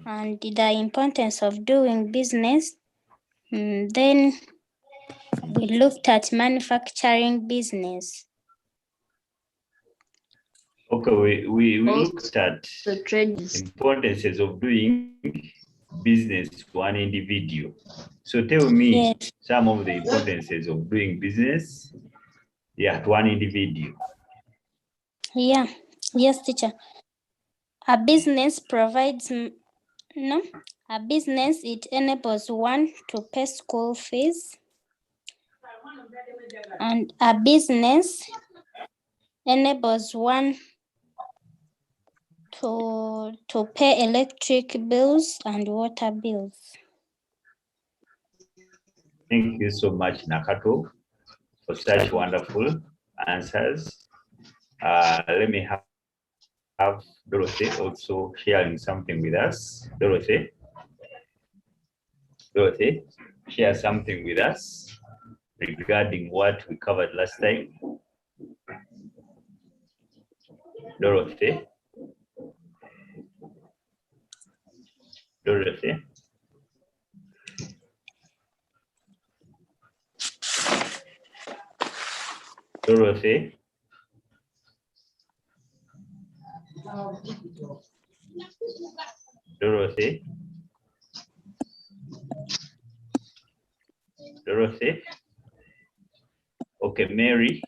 and the importance of doing business. Then we looked at manufacturing business. Okay, we looked at the importances of doing business to an individual. So tell me some of the importances of doing business, to one individual. Yes, teacher. A business provides, it enables one to pay school fees, and a business enables one to pay electric bills and water bills. Thank you so much, Nakato, for such wonderful answers. Let me have Dorothy also sharing something with us. Dorothy, share something with us regarding what we covered last time. Dorothy. Dorothy. Dorothy. Dorothy. Dorothy. Okay, Mary.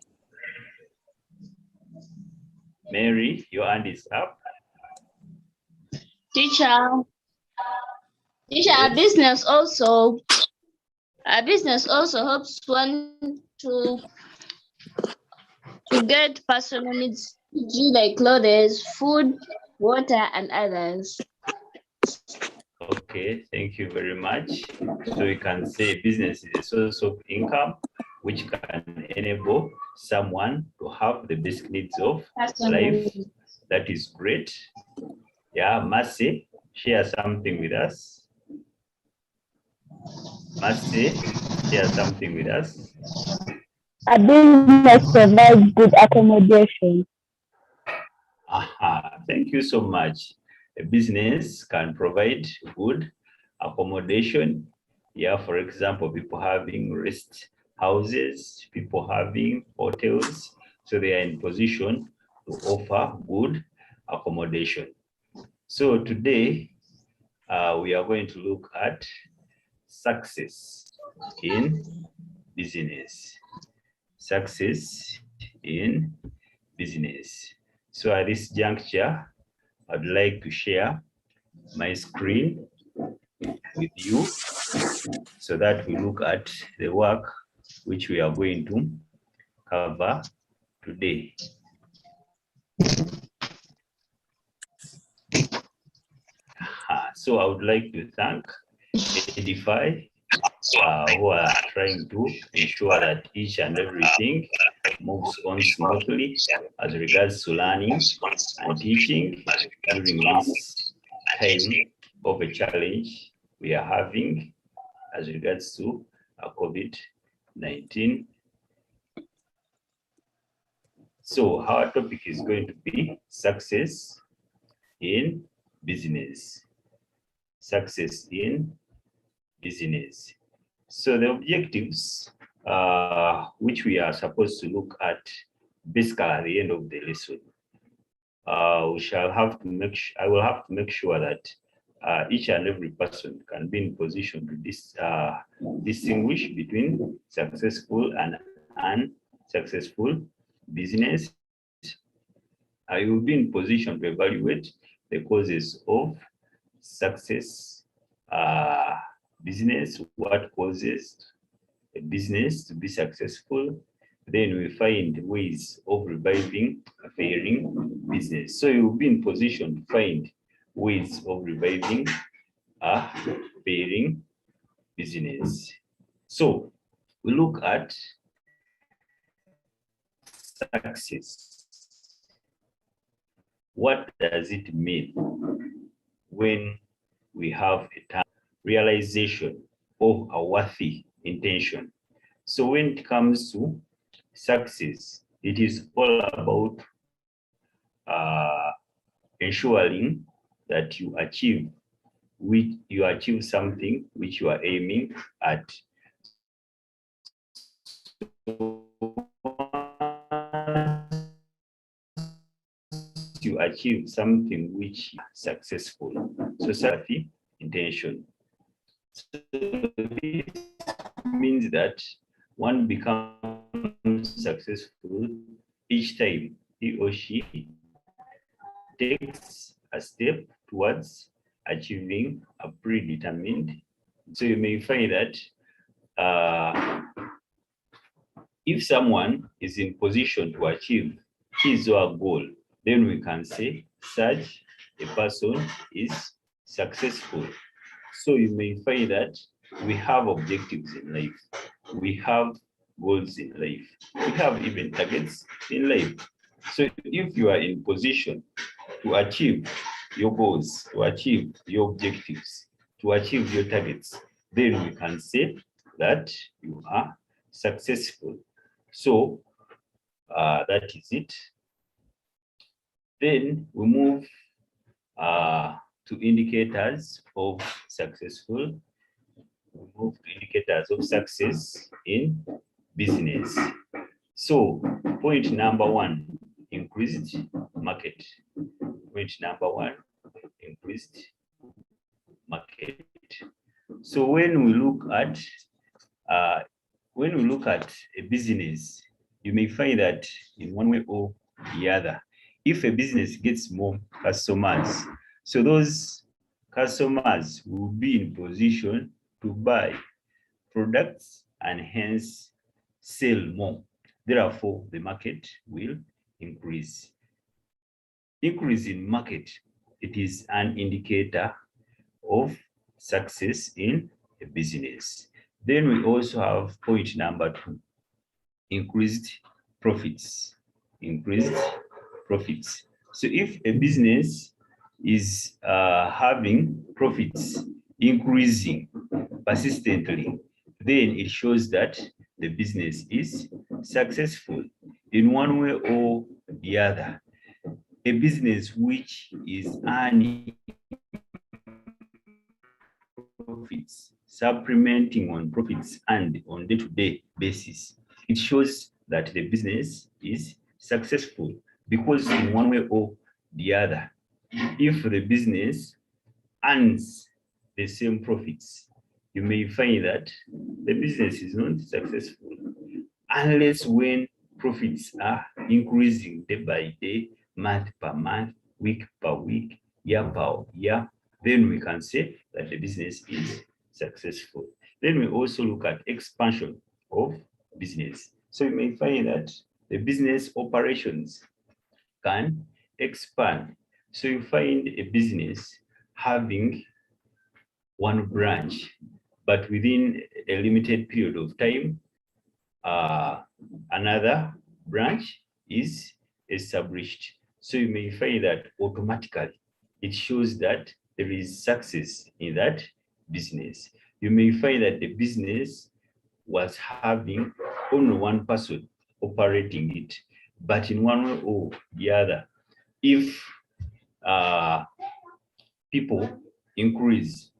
Mary, your hand is up. Teacher, yes. A business also helps one to get personal needs like clothes, food, water, and others. Okay, thank you very much. So we can say business is a source of income which can enable someone to have the basic needs of life. That is great. Yeah, Mercy, share something with us. Mercy, share something with us. A business provides good accommodation. Aha, thank you so much. A business can provide good accommodation. Yeah, for example, people having rest houses, people having hotels, so they are in position to offer good accommodation. So today, we are going to look at success in business. Success in business. So at this juncture, I'd like to share my screen with you so that we look at the work which we are going to cover today. So I would like to thank Edify who are trying to ensure that each and everything moves on smoothly as regards to learning and teaching during this time of a challenge we are having as regards to COVID-19. So our topic is going to be success in business. Success in business. So the objectives which we are supposed to look at basically at the end of the lesson, I will have to make sure that each and every person can be in position to distinguish between successful and unsuccessful business. I will be in position to evaluate the causes of success business, what causes a business to be successful. Then we find ways of reviving a failing business. So you'll be in position to find ways of reviving a failing business. So we look at success. What does it mean when we have a term realization of a worthy intention? So when it comes to success, it is all about ensuring that you achieve which you achieve something which you are aiming at. You achieve something which is successful. So self intention. So this means that one becomes successful each time he or she takes a step towards achieving a predetermined. So you may find that if someone is in position to achieve his or her goal, then we can say such a person is successful. So you may find that we have objectives in life, we have goals in life, we have even targets in life. So if you are in position to achieve your goals, to achieve your objectives, to achieve your targets, then we can say that you are successful. So that is it. Then we move to indicators of successful. We move to indicators of success in business. So point number one, increased market. Point number one, increased market. So when we look at a business, you may find that in one way or the other, if a business gets more customers, so those customers will be in position to buy products and hence sell more. Therefore, the market will increase. Increase in market, it is an indicator of success in a business. Then we also have point number two, increased profits. Increased profits. So if a business is having profits increasing persistently, then it shows that the business is successful in one way or the other. A business which is earning profits, supplementing on profits and on day-to-day basis, it shows that the business is successful, because in one way or the other, if the business earns the same profits, you may find that the business is not successful unless when profits are increasing day by day, month per month, week per week, year per year, then we can say that the business is successful. Then we also look at expansion of business. So you may find that the business operations can expand. So you find a business having one branch, but within a limited period of time, another branch is established. So you may find that automatically it shows that there is success in that business. You may find that the business was having only one person operating it, but in one way or the other, if people increase,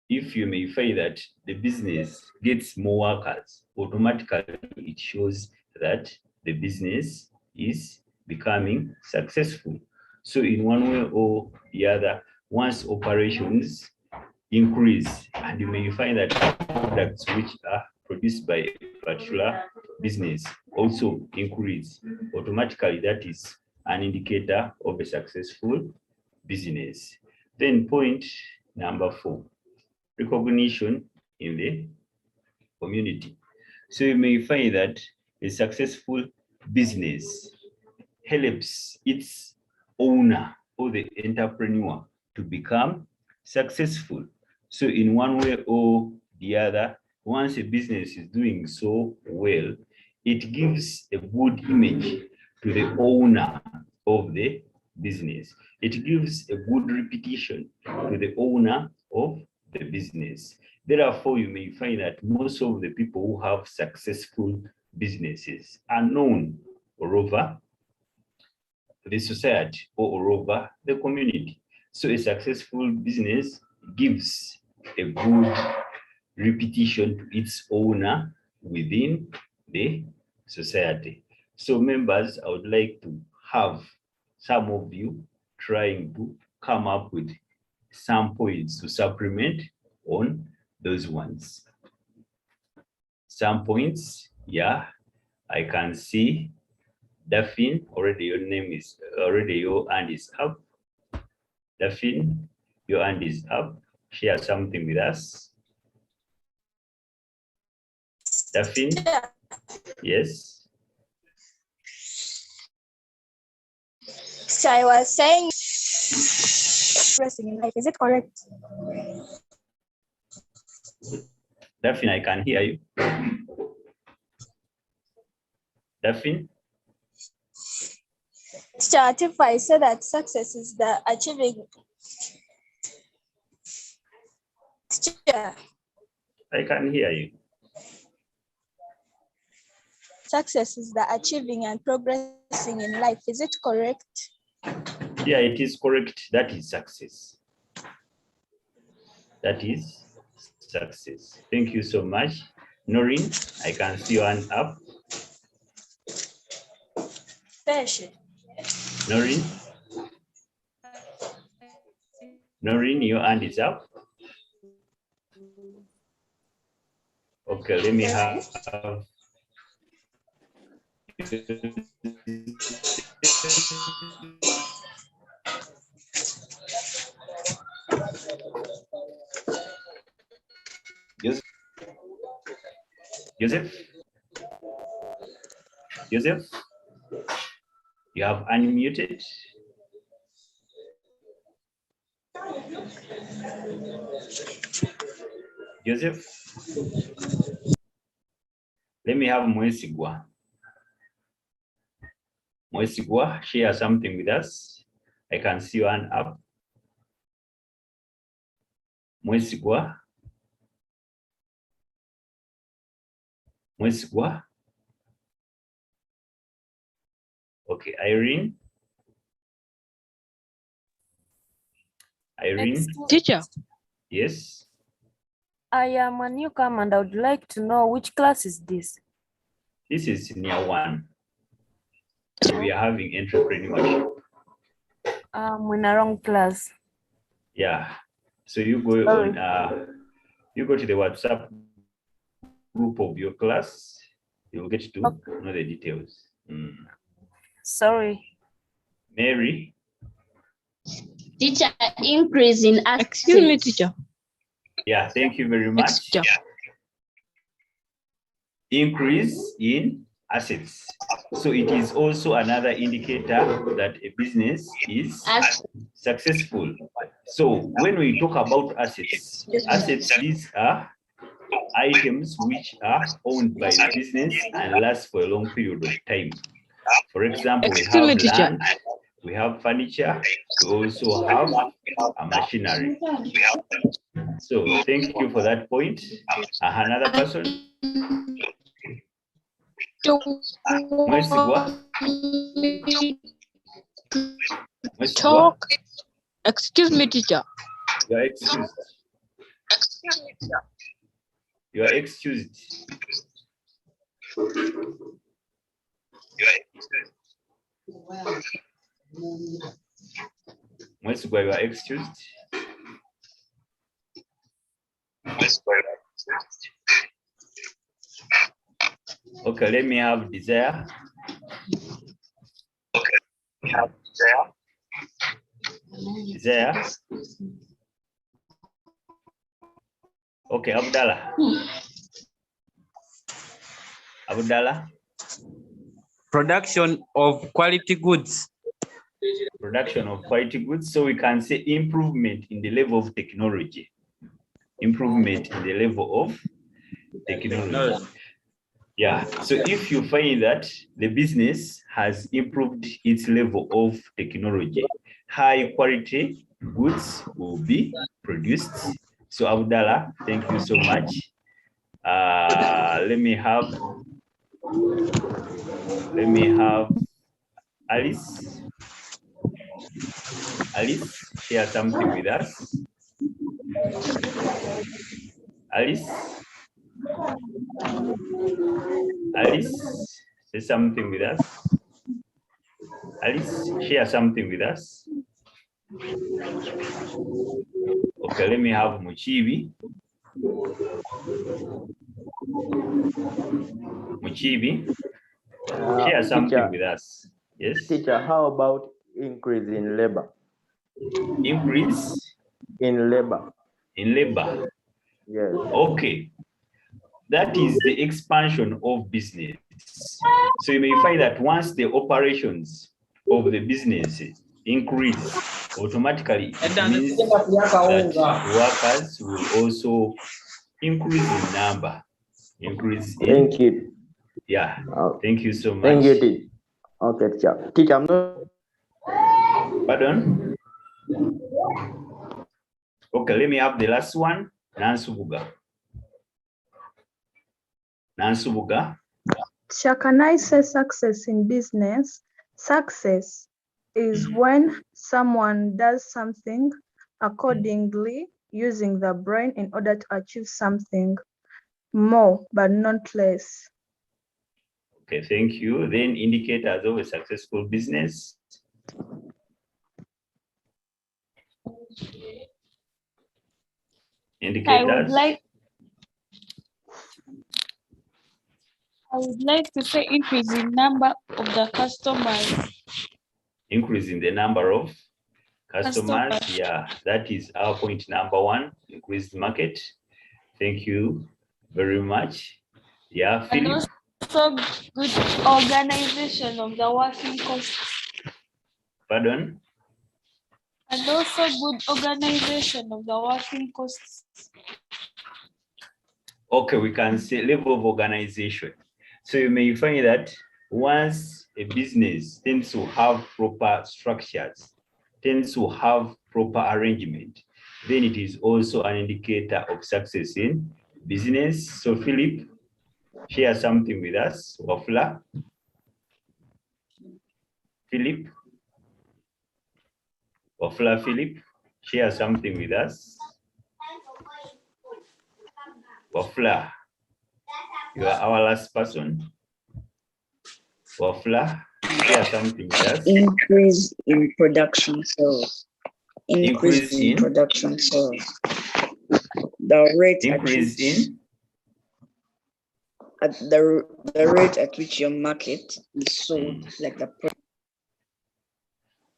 if you may find that the business gets more workers, automatically it shows that the business is becoming successful. So in one way or the other, once operations increase, and you may find that products which are produced by a particular business also increase, automatically that is an indicator of a successful business. Then point number four, recognition in the community. So you may find that a successful business helps its owner or the entrepreneur to become successful. So in one way or the other, once a business is doing so well, it gives a good image to the owner of the business. It gives a good reputation to the owner of the business. Therefore, you may find that most of the people who have successful businesses are known all over the society or all over the community. So a successful business gives a good repetition to its owner within the society. So members, I would like to have some of you trying to come up with some points to supplement on those ones. Some points, yeah, I can see Daphne, already your name is, already your hand is up. Daphne, your hand is up. Share something with us. Daphne, yes. So I was saying, progressing in life, is it correct? Daphne, I can hear you. Daphne? Teacher, if I say that success is the achieving, teacher, I can hear you. success is the achieving and progressing in life, is it correct? Yeah, it is correct. That is success. That is success. Thank you so much. Noreen, I can see your hand up. Noreen? Noreen, your hand is up. Okay, let me have Joseph, you have unmuted. Joseph, let me have Mwesigwa. Mwesigwa, share something with us. I can see your hand up. Mwesigwa. Mwesigwa. Okay, Irene. Irene. Teacher, Yes. I am a newcomer and I would like to know which class is this? This is senior 1. We are having entrepreneurship. I'm in a wrong class. Yeah. So you go on you go to the WhatsApp group of your class, you'll get to know the details. Sorry. Mary. Teacher, increase in assets. Excuse me, teacher. Yeah, thank you very much. Teacher. Increase in assets. So it is also another indicator that a business is successful. So when we talk about assets, these are items which are owned by the business and last for a long period of time. For example, we have land, we have furniture, we also have a machinery. So thank you for that point. Another person? Talk. Excuse me, teacher. You are excused. You are excused. Mwesugwa, you are excused. Okay, let me have Desire. Desire. Okay, Abdallah. Abdallah. Production of quality goods. Production of quality goods. So we can say improvement in the level of technology. Improvement in the level of technology. Yeah, so if you find that the business has improved its level of technology, high quality goods will be produced. So Abdallah, thank you so much. Let me have Alice. Alice, share something with us. Alice? Alice, say something with us. Alice, share something with us. Okay, let me have Muchibi. Muchibi, share something teacher, with us. Yes? Teacher, how about increase in labor? Increase In labor. in labor. Yes. Okay, that is the expansion of business. So you may find that once the operations of the businesses increase, automatically it means that workers will also increase in number. Increase in. Thank you. Yeah, thank you so much. Thank you, teacher. Okay, teacher. Teacher, I'm not. Pardon? Okay, let me have the last one. Nansubuga. Nansubuga. Can I say success in business? Success is when someone does something accordingly using the brain in order to achieve something more, but not less. Okay, thank you. Then indicators of a successful business. Indicators. I would like to say increase in number of the customers. Increase in the number of customers. Yeah, that is our point number one, increased market. Thank you very much. Yeah, Philip. And also good organization of the working costs. Pardon? And also good organization of the working costs. Okay, we can say level of organization. So you may find that once a business tends to have proper structures, tends to have proper arrangement, then it is also an indicator of success in business. So Philip, share something with us. Wafula. Philip. Wafula Philip, share something with us. Wafula, you are our last person. Wafula, share something with us. Increase in production sales. Increase in production sales. The rate increase in at the rate at which your market is sold, like the product.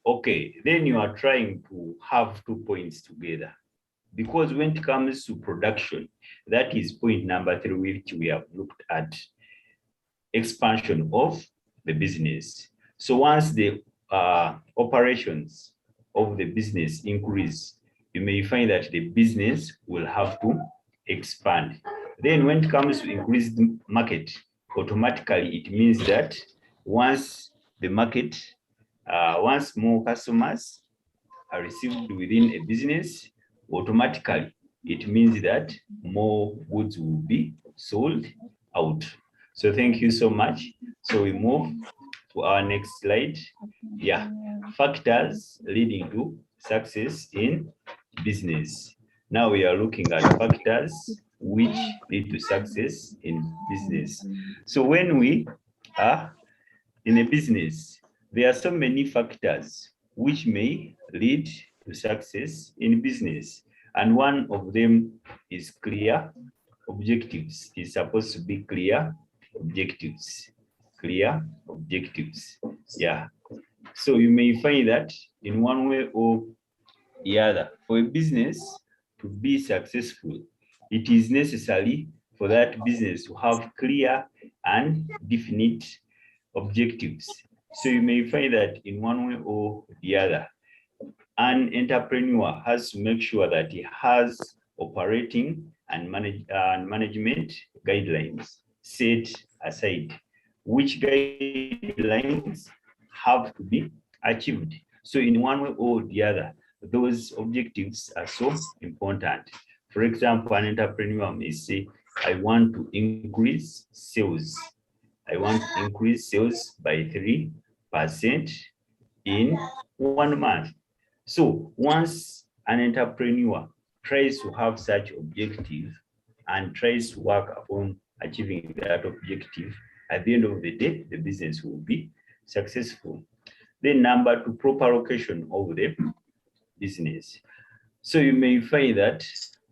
Okay, then you are trying to have 2 points together, because when it comes to production, that is point number 3, which we have looked at, expansion of the business. So once the operations of the business increase, you may find that the business will have to expand. Then when it comes to increased market, automatically it means that once the market, once more customers are received within a business, automatically it means that more goods will be sold out. So thank you so much. So we move to our next slide. Yeah, factors leading to success in business. Now we are looking at factors which lead to success in business. So when we are in a business, there are so many factors which may lead to success in business. And one of them is clear objectives. It's supposed to be clear objectives. Clear objectives. Yeah. So you may find that in one way or the other, for a business to be successful, it is necessary for that business to have clear and definite objectives. So you may find that in one way or the other, an entrepreneur has to make sure that he has operating and management guidelines set aside, which guidelines have to be achieved. So in one way or the other, those objectives are so important. For example, an entrepreneur may say, I want to increase sales. I want to increase sales by 3% in 1 month. So once an entrepreneur tries to have such objective and tries to work upon achieving that objective, at the end of the day, the business will be successful. Then number two, proper location of the business. So you may find that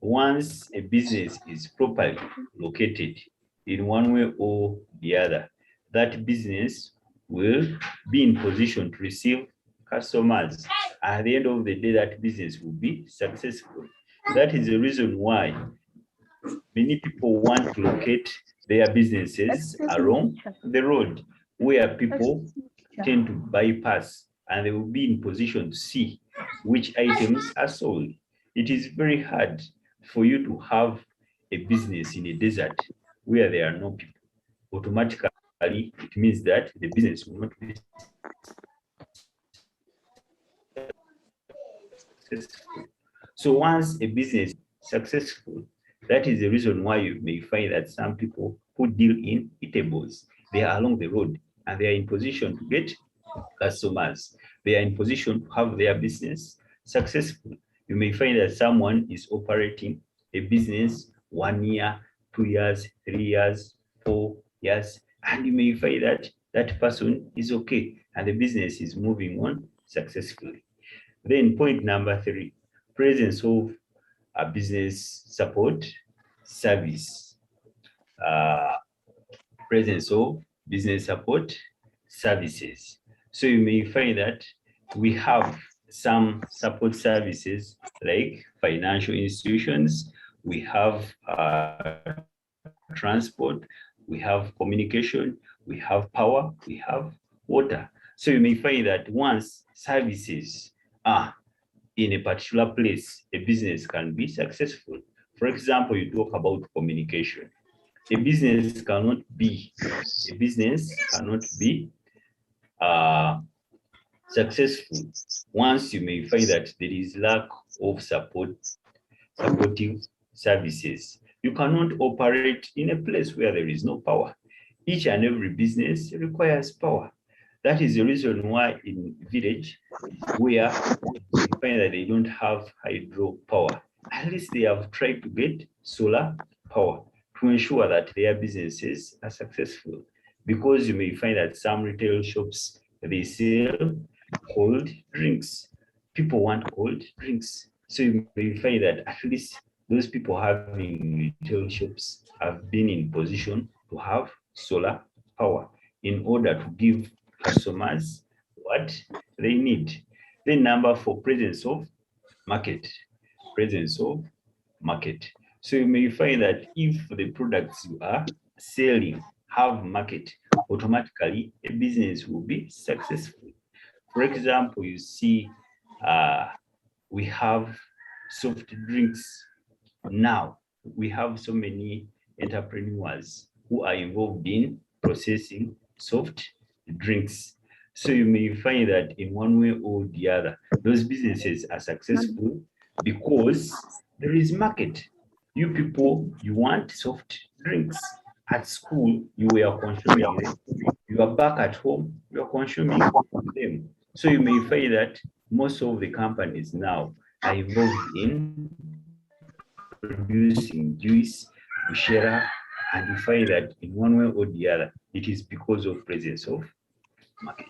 once a business is properly located in one way or the other, that business will be in position to receive customers. At the end of the day, that business will be successful. That is the reason why many people want to locate their businesses along the road where people tend to bypass, and they will be in position to see which items are sold. It is very hard for you to have a business in a desert where there are no people. Automatically, it means that the business will not be successful. So once a business is successful, that is the reason why you may find that some people who deal in eatables, they are along the road and they are in position to get customers. They are in position to have their business successful. You may find that someone is operating a business 1 year, 2 years, 3 years, 4 years, and you may find that that person is okay and the business is moving on successfully. Then point number 3, presence of a business support service. Presence of business support services. So you may find that we have some support services like financial institutions, we have transport, we have communication, we have power, we have water. So you may find that once services are in a particular place, a business can be successful. For example, you talk about communication. A business cannot be successful once you may find that there is lack of supportive services. You cannot operate in a place where there is no power. Each and every business requires power. That is the reason why in village where you find that they don't have hydro power, at least they have tried to get solar power to ensure that their businesses are successful. Because you may find that some retail shops, they sell cold drinks. People want cold drinks. So you may find that at least those people having retail shops have been in position to have solar power in order to give customers what they need. Then number 4, presence of market. Presence of market. So you may find that if the products you are selling have market, automatically a business will be successful. For example, you see we have soft drinks. Now we have so many entrepreneurs who are involved in processing soft drinks. So you may find that in one way or the other, those businesses are successful because there is market. You people, you want soft drinks. At school, you were consuming them. You are back at home, you are consuming them. So you may find that most of the companies now are involved in producing juice, bushera, and you find that in one way or the other, it is because of presence of market.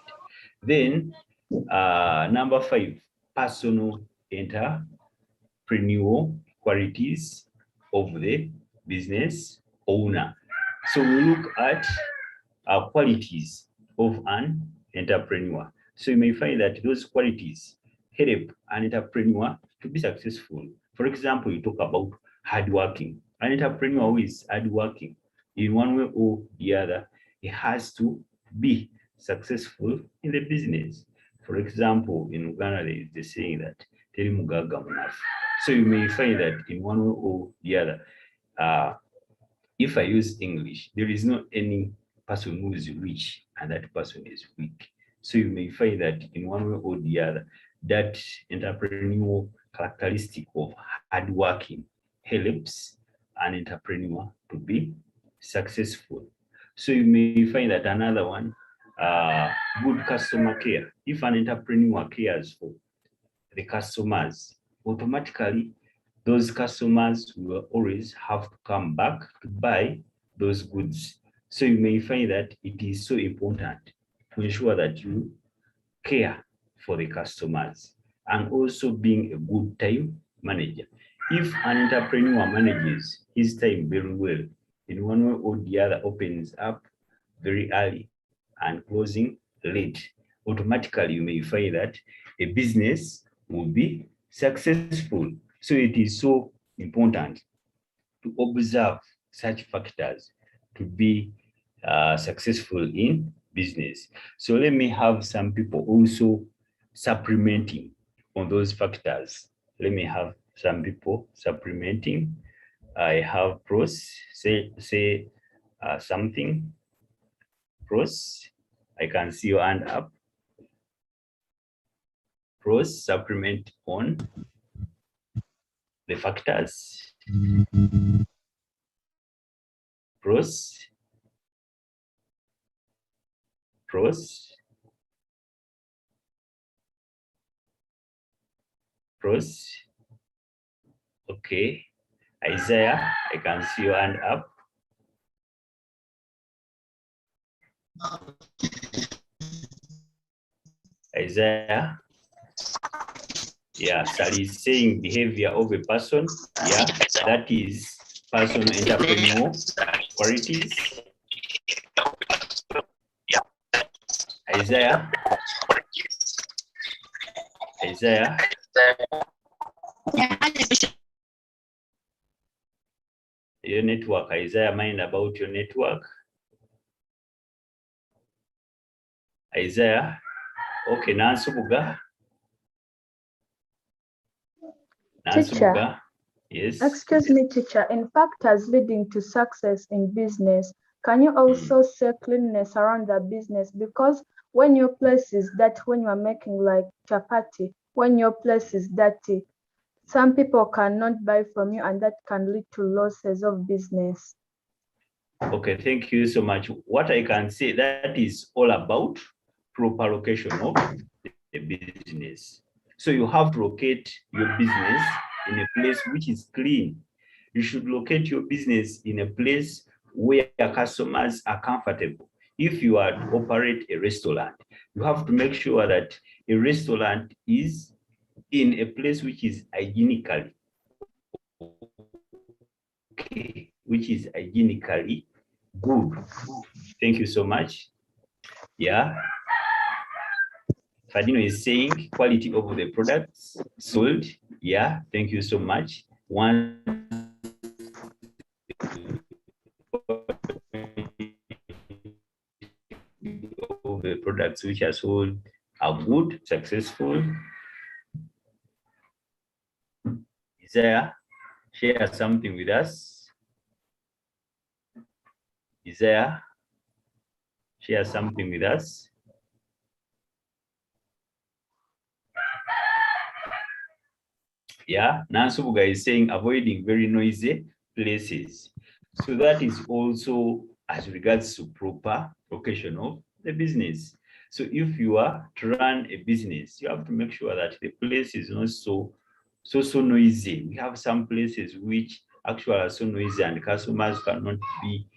Then number 5, personal entrepreneurial qualities of the business owner. So we look at qualities of an entrepreneur. So you may find that those qualities help an entrepreneur to be successful. For example, you talk about hardworking. An entrepreneur who is hardworking in one way or the other, he has to be successful in the business. For example, in Uganda, there is the saying that teri mugaga munafu. So you may find that in one way or the other, if I use English, there is not any person who is rich and that person is weak. So you may find that in one way or the other, that entrepreneurial characteristic of hardworking helps an entrepreneur to be successful. So you may find that another one, good customer care. If an entrepreneur cares for the customers, automatically those customers will always have to come back to buy those goods. So you may find that it is so important to ensure that you care for the customers and also being a good time manager. If an entrepreneur manages his time very well, in one way or the other opens up very early and closing late, automatically you may find that a business will be successful. So it is so important to observe such factors to be successful in business. So let me have some people also supplementing on those factors. Let me have some people supplementing. I have pros, say something. Pros, I can see your hand up. Pros, supplement on the factors. Pros. Pros. Pros. Okay. Isaiah, I can see your hand up. Isaiah. Yeah, Sally is saying behavior of a person. Yeah, that is personal entrepreneurial qualities. Isaiah. Isaiah. Your network, Isaiah, mind about your network. Isaiah. Okay, Nansubuga. Teacher, yes. Excuse me, teacher. In factors leading to success in business, can you also say cleanliness around the business? Because when your place is dirty, when you are making like chapati, when your place is dirty, some people cannot buy from you, and that can lead to losses of business. Okay, thank you so much. What I can say, that is all about proper location of the business. So you have to locate your business in a place which is clean. You should locate your business in a place where customers are comfortable. If you are to operate a restaurant, you have to make sure that a restaurant is in a place which is hygienically okay, which is hygienically good. Thank you so much. Yeah. Fadino is saying quality of the products sold. Yeah, thank you so much. One of the products which are sold are good, successful. Isaiah, share something with us. Isaiah, share something with us. Yeah, Nansubuga is saying avoiding very noisy places. So that is also as regards to proper location of the business. So if you are to run a business, you have to make sure that the place is not so noisy. We have some places which actually are so noisy and customers cannot be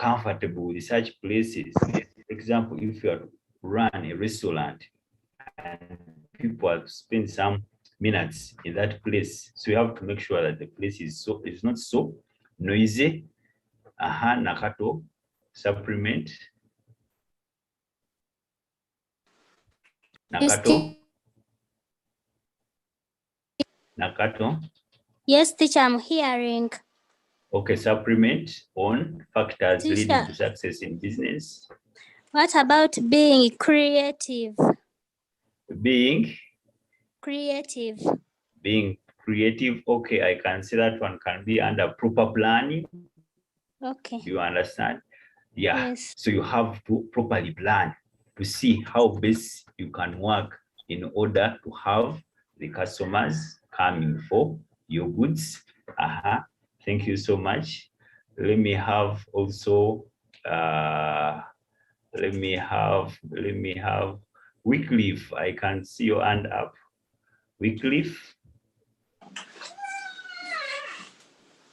comfortable with such places. For example, if you are to run a restaurant and people have spent some minutes in that place, so you have to make sure that the place is not so noisy. Nakato, supplement. Nakato. Nakato. Yes, teacher, I'm hearing. Okay, supplement on factors leading to success in business. What about being creative? Being creative. Being creative, okay, I can say that one can be under proper planning. Okay. Do you understand? Yeah. Yes. So you have to properly plan to see how best you can work in order to have the customers coming for your goods. Thank you so much. Let me have also let me have Wycliffe. I can see your hand up. Wycliffe.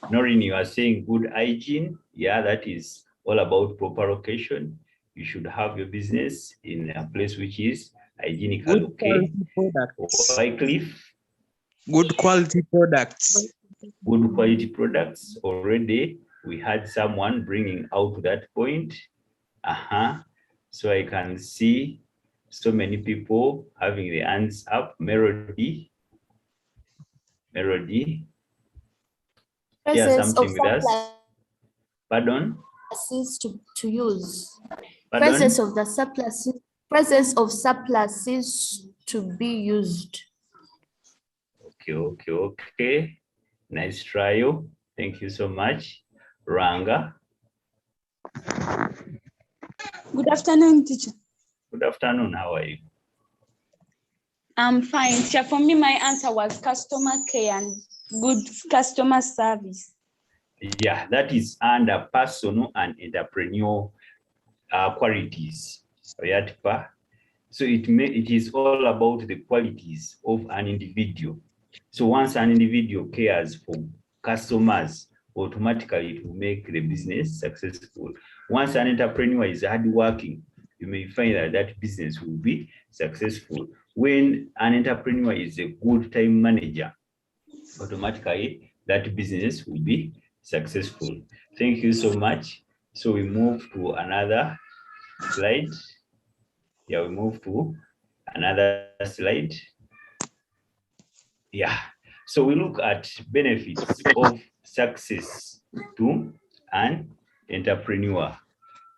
Noreen, you are saying good hygiene. Yeah, that is all about proper location. You should have your business in a place which is hygienic. Good Okay. quality products. Wycliffe. Good quality products. Good quality products. Already we had someone bringing out that point. So I can see so many people having the hands up. Melody. Yeah, something with us. Pardon? To use. Pardon? Presence of surpluses to be used. Okay. Nice trial. Thank you so much. Ranga. Good afternoon, teacher. Good afternoon. How are you? I'm fine. Teacher, for me, my answer was customer care and good customer service. Yeah, that is under personal and entrepreneurial qualities. So it is all about the qualities of an individual. So once an individual cares for customers, automatically it will make the business successful. Once an entrepreneur is hardworking, you may find that that business will be successful. When an entrepreneur is a good time manager, automatically that business will be successful. Thank you so much. So we move to another slide. Yeah, we move to another slide. Yeah, so we look at benefits of success to an entrepreneur.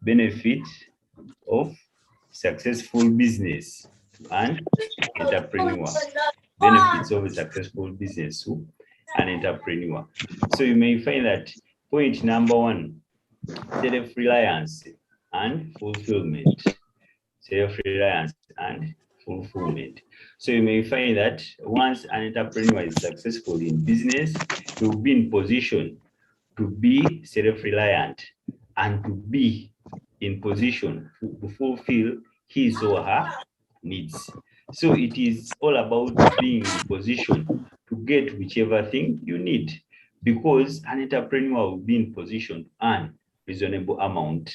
Benefit of successful business to an entrepreneur. Benefits of a successful business to an entrepreneur. So you may find that point number one, self-reliance and fulfillment. Self-reliance and fulfillment. So you may find that once an entrepreneur is successful in business, he will be in position to be self-reliant and to be in position to fulfill his or her needs. So it is all about being in position to get whichever thing you need, because an entrepreneur will be in position to earn reasonable amount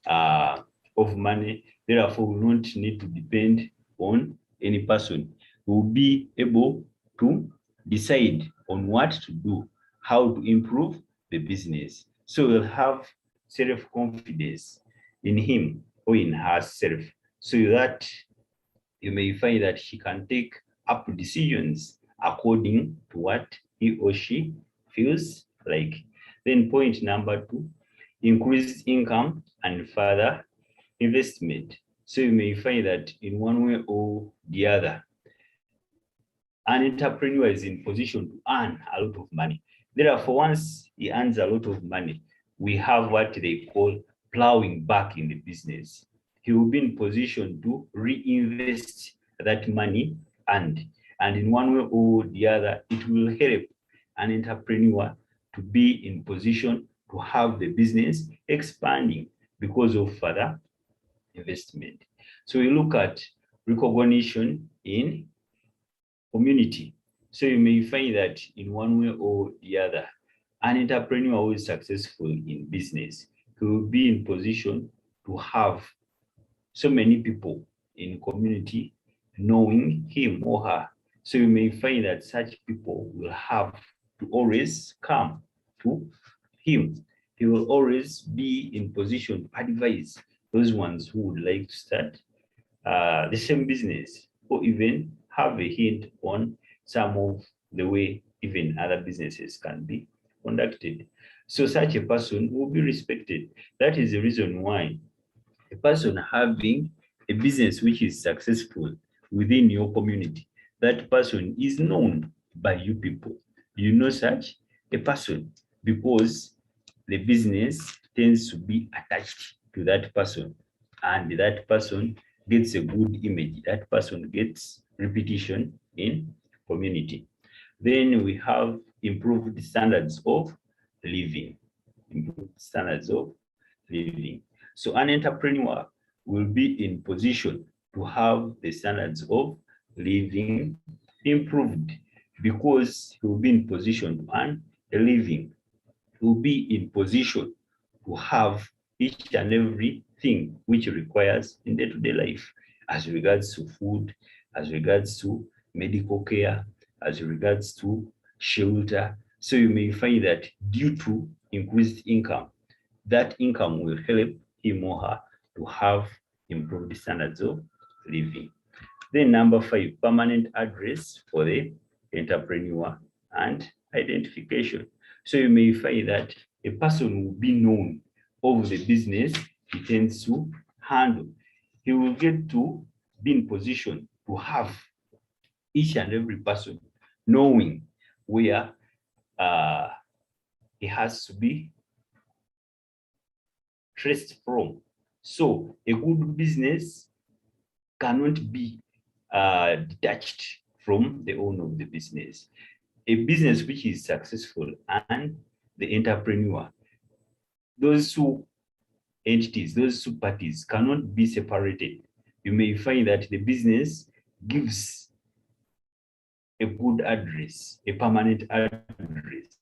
of money. Therefore, we will not need to depend on any person. We will be able to decide on what to do, how to improve the business. So we'll have self-confidence in him or in herself, so that you may find that she can take up decisions according to what he or she feels like. Then point number two, increased income and further investment. So you may find that in one way or the other, an entrepreneur is in position to earn a lot of money. Therefore, once he earns a lot of money, we have what they call plowing back in the business. He will be in position to reinvest that money, and in one way or the other, it will help an entrepreneur to be in position to have the business expanding because of further investment. So we look at recognition in community. So you may find that in one way or the other, an entrepreneur who is successful in business, he will be in position to have so many people in community knowing him or her. So you may find that such people will have to always come to him. He will always be in position to advise those ones who would like to start the same business, or even have a hint on some of the way even other businesses can be conducted. So such a person will be respected. That is the reason why a person having a business which is successful within your community, that person is known by you people. You know such a person because the business tends to be attached to that person, and that person gets a good image. That person gets repetition in community. Then we have improved standards of living. Improved standards of living. So an entrepreneur will be in position to have the standards of living improved because he will be in position to earn a living. He will be in position to have each and everything which he requires in day-to-day life, as regards to food, as regards to medical care, as regards to shelter. So you may find that due to increased income, that income will help him or her to have improved standards of living. Then number 5, permanent address for the entrepreneur and identification. So you may find that a person will be known of the business he tends to handle. He will get to be in position to have each and every person knowing where he has to be traced from. So a good business cannot be detached from the owner of the business. A business which is successful and the entrepreneur, those two entities, those two parties cannot be separated. You may find that the business gives a good address, a permanent address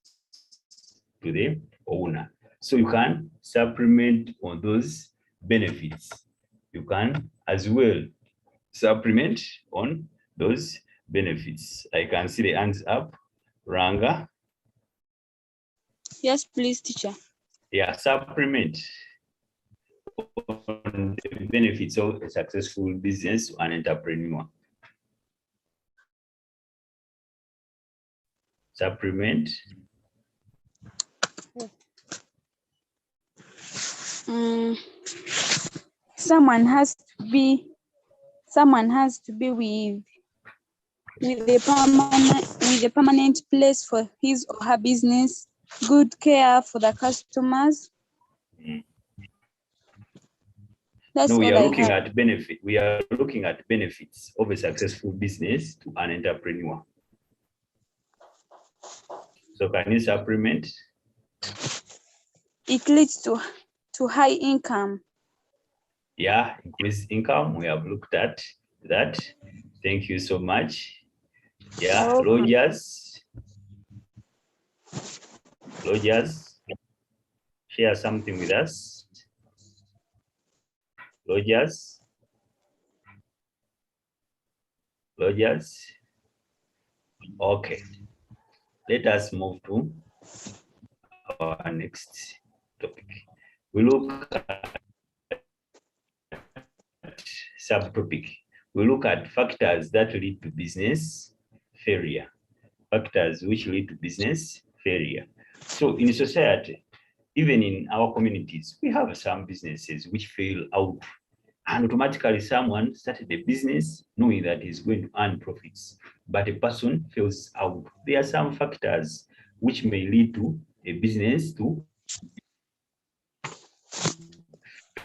to the owner. So you can supplement on those benefits. You can as well supplement on those benefits. I can see the hands up. Ranga. Yes, please, teacher. Yeah, supplement on the benefits of a successful business and entrepreneur. Supplement. Someone has to be with a permanent place for his or her business, good care for the customers. That's no, we all are I looking have. at benefit. We are looking at benefits of a successful business to an entrepreneur. So can you supplement? It leads to high income. Yeah, increased income. We have looked at that. Thank you so much. Yeah, Rogers. Rogers, share something with us. Rogers. Rogers. Okay. Let us move to our next topic. We look at subtopic. We look at factors that lead to business failure. Factors which lead to business failure. So in society, even in our communities, we have some businesses which fail out, and automatically someone started a business knowing that he's going to earn profits, but a person fails out. There are some factors which may lead to a business to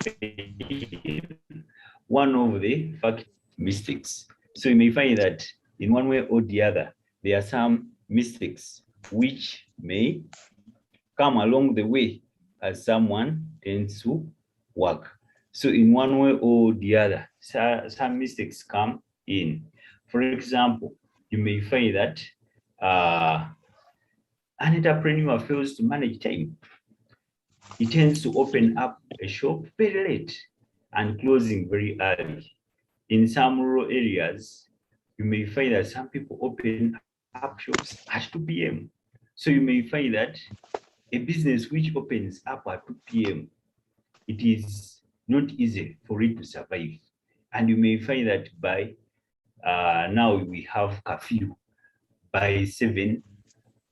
fail. One of the mistakes. So you may find that in one way or the other, there are some mistakes which may come along the way as someone tends to work. So in one way or the other, some mistakes come in. For example, you may find that an entrepreneur fails to manage time. He tends to open up a shop very late and closing very early. In some rural areas, you may find that some people open up shops at 2 p.m. So you may find that a business which opens up at 2 p.m., it is not easy for it to survive. And you may find that by now we have curfew. By 7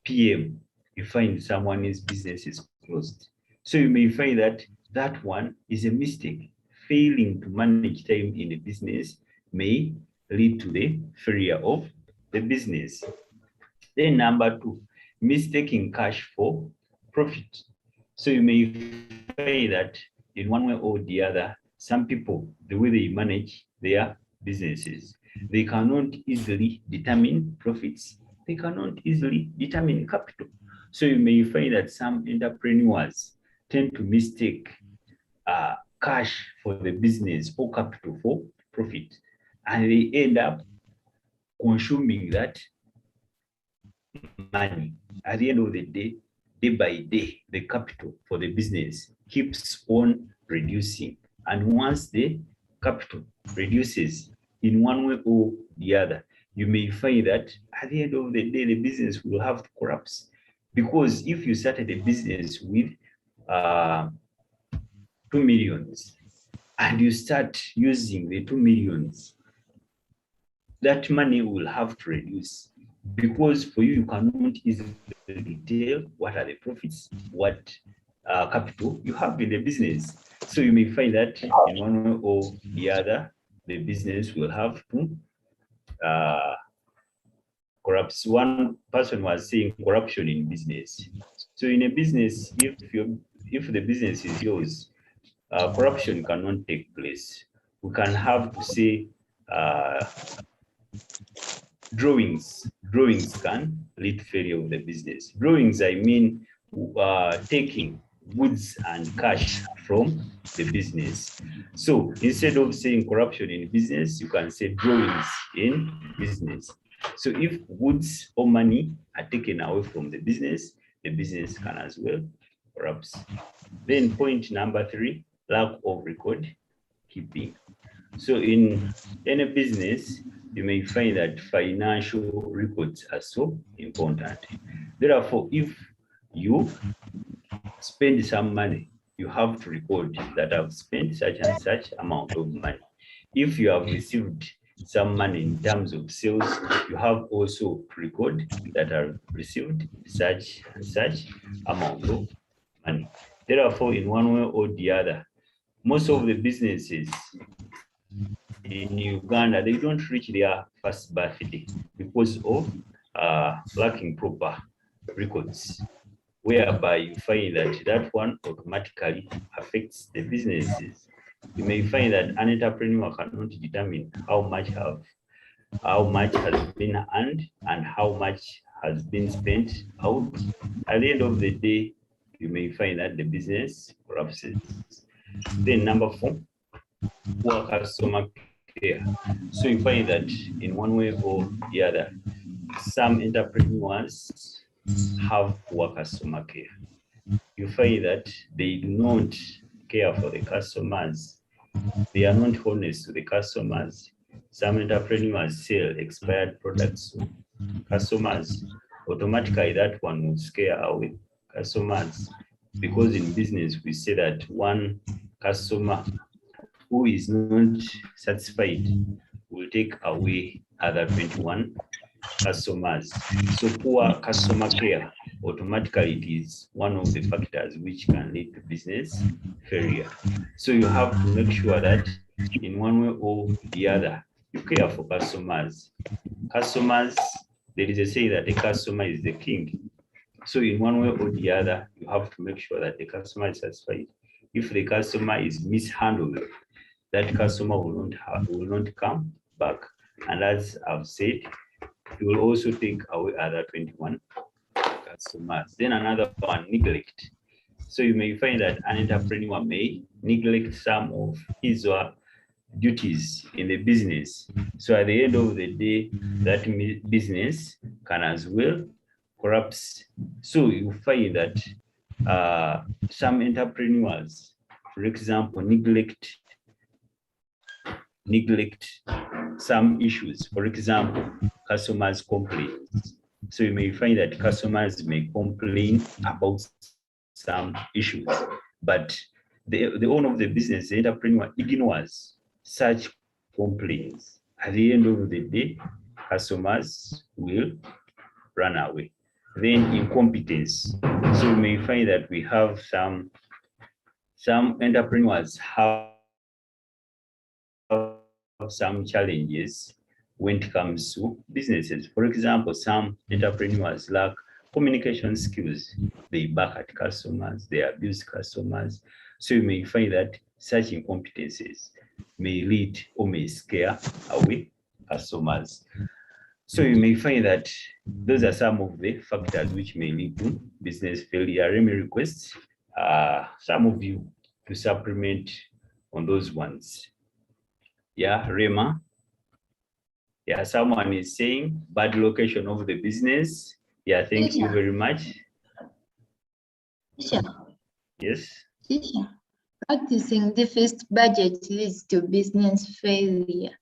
p.m., you find someone's business is closed. So you may find that that one is a mistake. Failing to manage time in a business may lead to the failure of the business. Then number 2, mistaking cash for profit. So you may find that in one way or the other, some people, the way they manage their businesses, they cannot easily determine profits. They cannot easily determine capital. So you may find that some entrepreneurs tend to mistake cash for the business or capital for profit, and they end up consuming that money. At the end of the day, day by day, the capital for the business keeps on reducing. And once the capital reduces in one way or the other, you may find that at the end of the day, the business will have to collapse. Because if you started a business with 2 millions and you start using the 2 millions, that money will have to reduce, because for you, you cannot easily tell what are the profits, what capital you have in the business. So you may find that in one way or the other, the business will have to collapse. One person was saying corruption in business. So in a business, if the business is yours, corruption cannot take place. We can have to say drawings can lead to failure of the business. Drawings, I mean, taking goods and cash from the business. So instead of saying corruption in business, you can say drawings in business. So if goods or money are taken away from the business can as well collapse. Then point number 3, lack of record keeping. So in any business, you may find that financial records are so important. Therefore, if you spend some money, you have to record that I've spent such and such amount of money. If you have received some money in terms of sales, you have also to record that I've received such and such amount of money. Therefore, in one way or the other, most of the businesses in Uganda, they don't reach their first birthday because of lacking proper records, whereby you find that one automatically affects the businesses. You may find that an entrepreneur cannot determine how much has been earned and how much has been spent out. At the end of the day, you may find that the business collapses. Then number 4, poor customer care. So you find that in one way or the other, some entrepreneurs have poor customer care. You find that they do not care for the customers. They are not honest to the customers. Some entrepreneurs sell expired products to customers. Automatically, that one will scare away customers, because in business, we say that one customer who is not satisfied will take away other 21 customers. So poor customer care, automatically it is one of the factors which can lead to business failure. So you have to make sure that in one way or the other, you care for customers. Customers, there is a saying that the customer is the king. So in one way or the other, you have to make sure that the customer is satisfied. If the customer is mishandled, that customer will not come back. And as I've said, you will also take away other 21 customers. Then another one, neglect. So you may find that an entrepreneur may neglect some of his or her duties in the business. So at the end of the day, that business can as well collapse. So you find that some entrepreneurs, for example, neglect some issues. For example, customers complain. So you may find that customers may complain about some issues, but the owner of the business, the entrepreneur, ignores such complaints. At the end of the day, customers will run away. Then incompetence. So you may find that we have some entrepreneurs have some challenges when it comes to businesses. For example, some entrepreneurs lack communication skills. They back at customers, they abuse customers. So you may find that such incompetencies may lead or may scare away customers. So you may find that those are some of the factors which may lead to business failure. Let me request some of you to supplement on those ones. Yeah, Rema. Yeah, someone is saying bad location of the business. Yeah, thank you very much. Teacher, Yes. teacher, practicing deficit budget leads to business failure.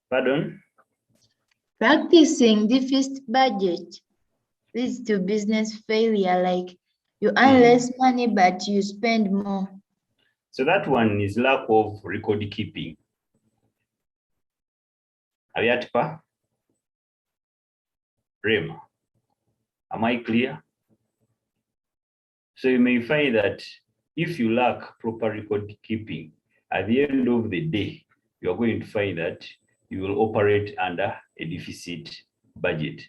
Pardon? Practicing deficit budget leads to business failure, like you earn less money, but you spend more. So that one is lack of record keeping. Aviatpa? Rema. Am I clear? So you may find that if you lack proper record keeping, at the end of the day, you are going to find that you will operate under a deficit budget.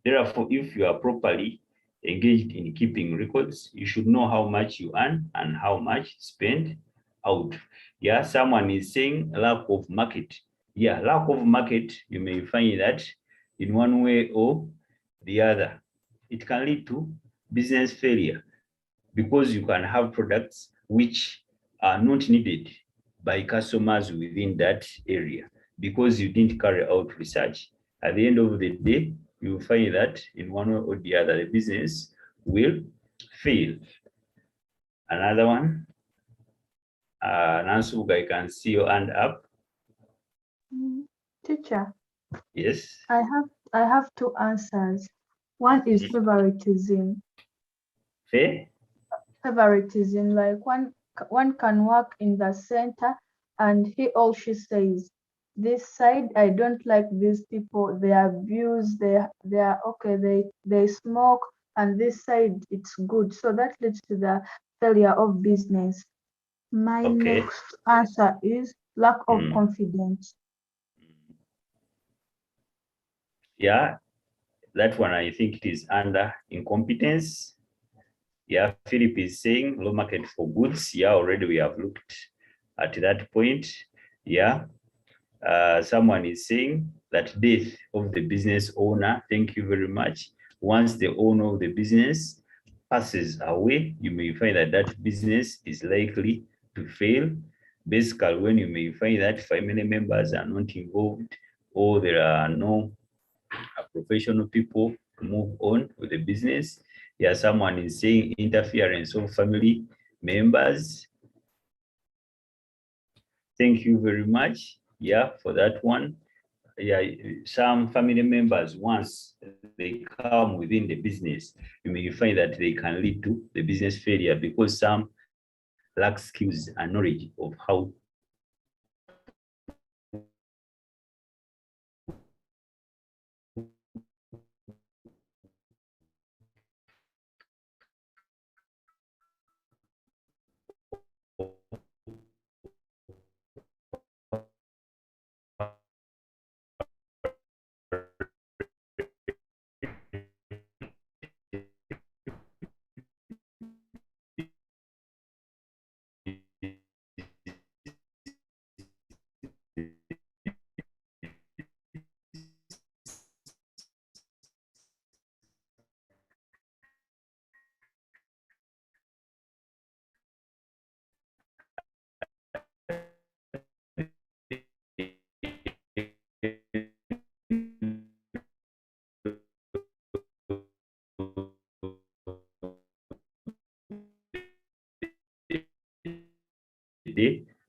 Therefore, if you are properly engaged in keeping records, you should know how much you earn and how much spend out. Yeah, someone is saying lack of market. Yeah, lack of market, you may find that in one way or the other, it can lead to business failure, because you can have products which are not needed by customers within that area because you didn't carry out research. At the end of the day, you will find that in one way or the other, the business will fail. Another one, Nansuga, I can see your hand up. Teacher, Yes. I have two answers. One is favoritism. Favoritism, like one can work in the center and he or she says, this side I don't like these people, they abuse, they are okay, they smoke, and this side it's good. So that leads to the failure of business. My next answer is lack of confidence. Yeah, that one I think it is under incompetence. Yeah, Philip is saying low market for goods. Yeah, already we have looked at that point. Yeah, someone is saying that death of the business owner. Thank you very much. Once the owner of the business passes away, you may find that that business is likely to fail. Basically, when you may find that family members are not involved or there are no professional people to move on with the business. Yeah, someone is saying interference of family members. Thank you very much. Yeah, for that one. Yeah, some family members, once they come within the business, you may find that they can lead to the business failure because some lack skills and knowledge of how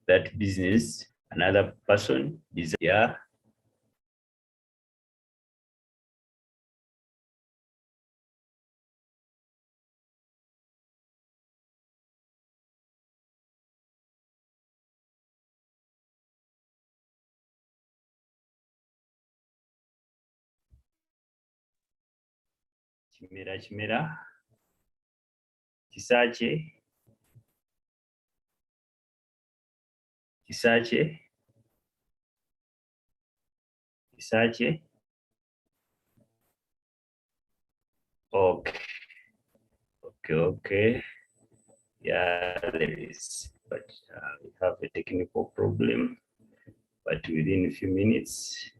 that business, another person is, yeah. Chimera, Kisache, Okay. Yeah, there is, but we have a technical problem. But within a few minutes,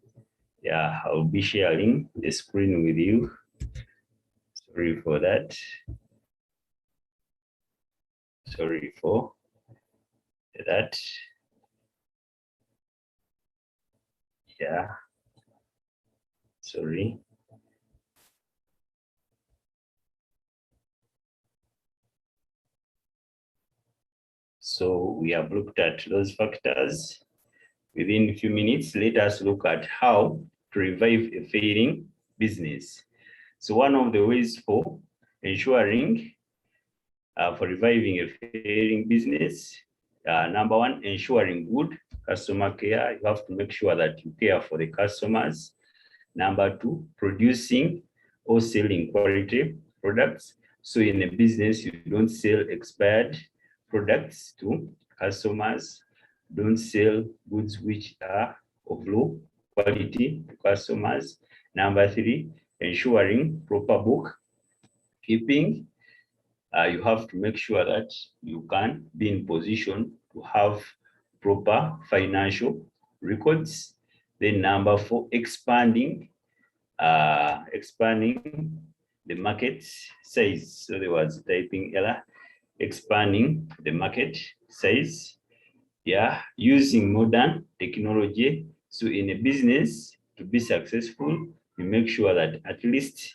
yeah, I'll be sharing the screen with you. Sorry for that. Sorry for that. Yeah. Sorry. So we have looked at those factors. Within a few minutes, let us look at how to revive a failing business. So one of the ways for ensuring, for reviving a failing business, number one, ensuring good customer care. You have to make sure that you care for the customers. Number two, producing or selling quality products. So in a business, you don't sell expired products to customers. Don't sell goods which are of low quality to customers. Number three, ensuring proper bookkeeping. You have to make sure that you can be in position to have proper financial records. Then number four, expanding the market size. So there was typing error. Expanding the market size. Yeah, using modern technology. So in a business, to be successful, you make sure that at least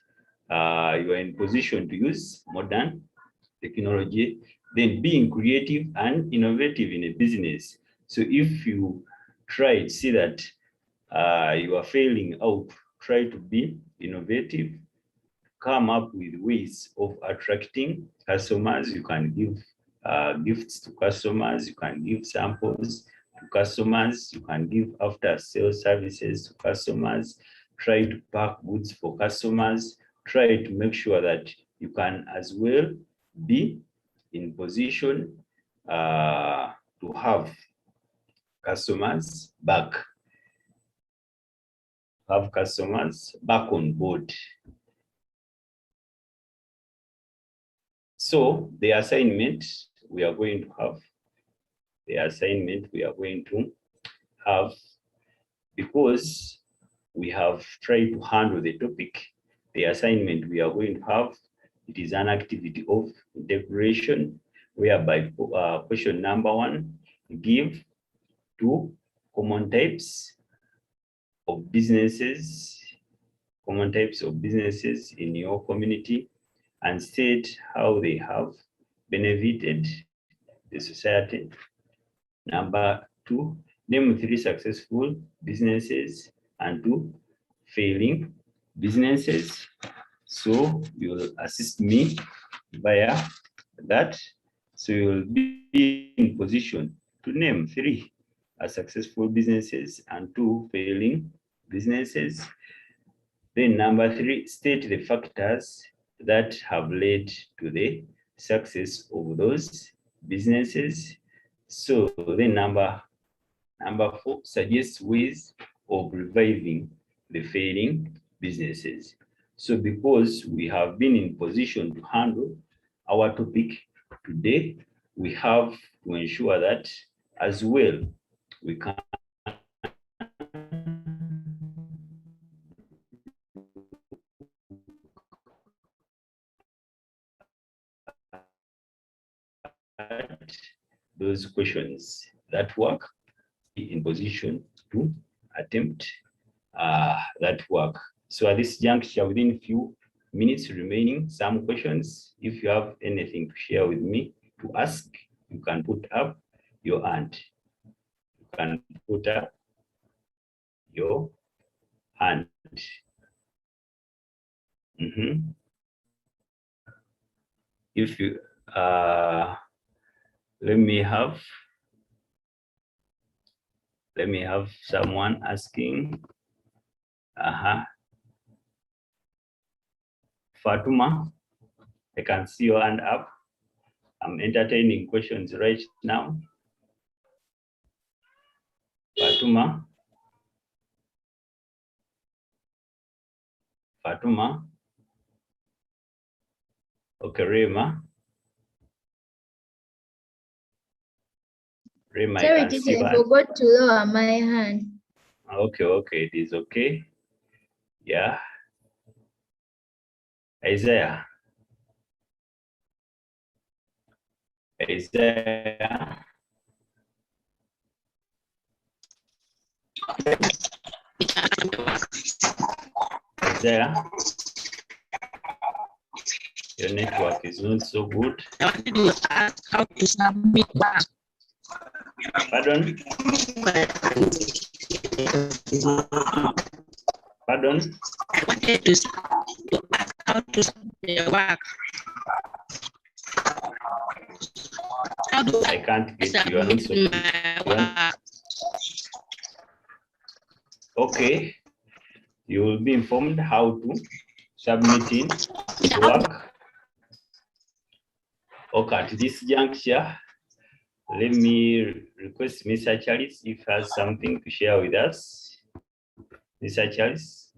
you are in position to use modern technology. Then being creative and innovative in a business. So if you try to see that you are failing out, try to be innovative, come up with ways of attracting customers. You can give gifts to customers, you can give samples to customers, you can give after sales services to customers, try to pack goods for customers, try to make sure that you can as well be in position to have customers back, on board. So the assignment we are going to have, because we have tried to handle the topic, the assignment we are going to have, it is an activity of integration, whereby question number one, give two common types of businesses in your community, and state how they have benefited the society. Number two, name three successful businesses and two failing businesses. So you'll assist me via that. So you'll be in position to name three successful businesses and two failing businesses. Then number three, state the factors that have led to the success of those businesses. So then number four, suggest ways of reviving the failing businesses. So because we have been in position to handle our topic today, we have to ensure that as well we can those questions that work, be in position to attempt that work. So at this juncture, within a few minutes remaining, some questions, if you have anything to share with me, to ask, you can put up your hand. You can put up your hand. If you let me have someone asking. Fatuma, I can see your hand up. I'm entertaining questions right now. Fatuma. Okay, Rema. Sorry, teacher, I forgot to lower my hand. Okay, it is okay. Yeah. Isaiah. There, your network is not so good. I wanted to ask how to submit work. Pardon? Pardon? I wanted to ask how to submit the work. How do I can't get you. Are not so good. Okay. You will be informed how to submit in work. Okay, at this juncture, let me request Mr. Charles if he has something to share with us. Mr. Charles.